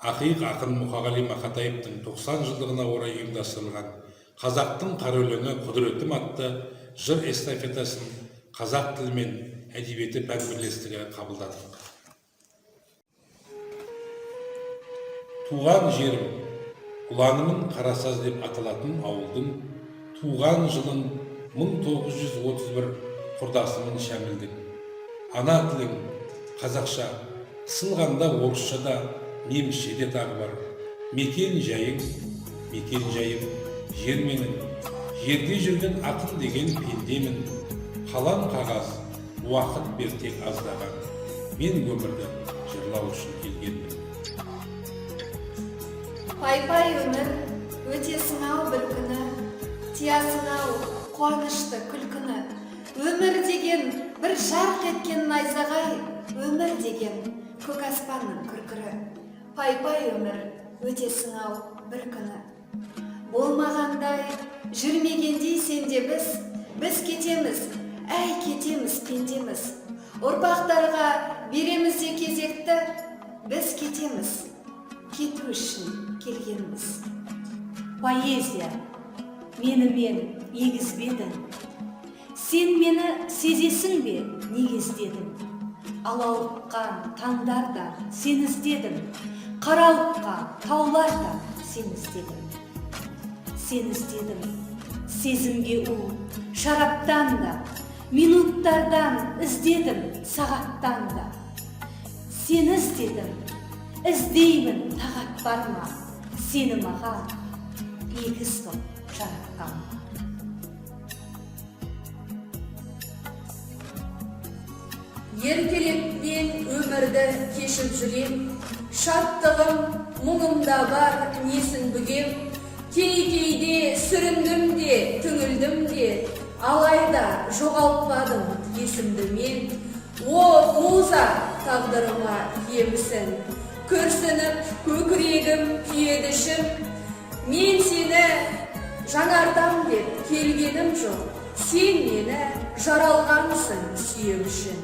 Ақиық ақын Мұқағали Мақатаевтың 90 жылдығына орай ұйымдастырылған қазақтың қара өлеңі құдіретім атты жыр эстафетасын қазақ тілі мен әдебиеті пән бірлестігі қабылдадық. Туған жерім, ұланымын Қарасаз деп аталатын ауылдың туған жылын 1931 құрдасымын Шәмілдің. Ана тілің қазақша, сылғанда орысша да, немісше де тағы бар. Мекен жайым, жер менің, жерде жүрген ақын деген пендемін. Қалам қағаз, уақыт бер тек аздаған, мен өмірді жырлау үшін келгенмін. Пай-пай өмір, өтесің-ау бір күні, тиясың-ау қуанышты күлкіні. Өмір деген бір жарқ еткен найзағай, өмір деген көк аспанның күркірі. Пай-пай өмір, өтесің-ау бір күні. Болмағандай, жүрмегендей сенде біз кетеміз, әй кетеміз пендеміз. Ұрпақтарға береміз де кезекті, біз кетеміз, кету үшін келгенбіз. Поэзия, мен егізбедің. Сен мені сезесің бе, неге іздедің? Алауытқан таңдарда сен іздедім, қарауытқан тауларда сен іздедім. Сен іздедім, сезімге у, шараптан да, минуттардан іздедім, сағаттан да. Сен іздедім, іздеймін тағат бар ма, сені маған егіз қып жаратқан ма? Еркелікпен өмірді кешіп жүрем, шаттығым, мұңымда бар несін бүгем. Кейде сүріндім де, түңілдім де, алайда жоғалтпадым есімді мен. О, муза, тағдырыма емісін, күрсініп көкірегім күйеді ішім. Мен сені жаңартам деп келгенім жоқ, сен мені жаралғансың сүйем үшін.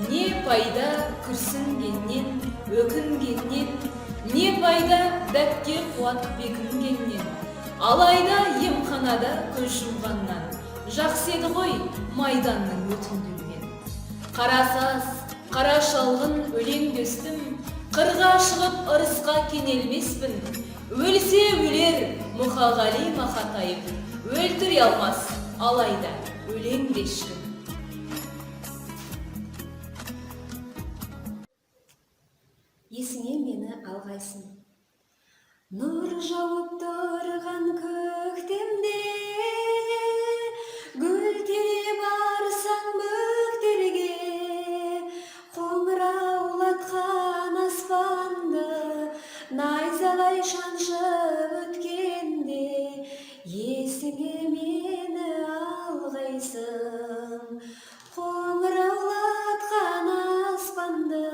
Не пайда күрсінгеннен, өкінгеннен, не пайда дәтке қуат бекінгеннен. Алайда емханада көз жұмғаннан, жақсы еді ғой майданның өтіндірген. Қарасаз, қара шалғын өлең дөстім, қырға шығып ырысқа кенелмеспін. Өлсе өлер Мұқағали Мақатаев, өлтіре алмас алайда өлең дешкім. Есіңе мені алғайсың. Нұр жауып тұрған көктемде, гүл тере барсаң бөктерге, қоңыраулатқан аспанды найзағай шаншып өткенде, есіңе мені алғайсың. Қоңыраулатқан аспанды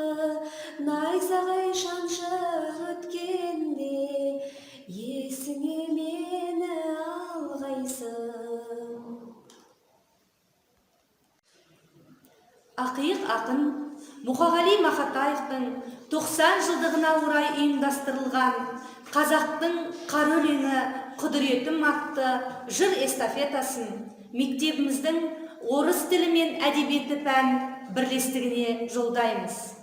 найзағай шаншып өткенде, есіңе мені алғайсың. Ақиық ақын Мұқағали Мақатаевтың 90 жылдығына орай ұйымдастырылған қазақтың қара өлеңі құдіретім атты жыр эстафетасын мектебіміздің орыс тілі мен әдебиеті пән бірлестігіне жолдаймыз.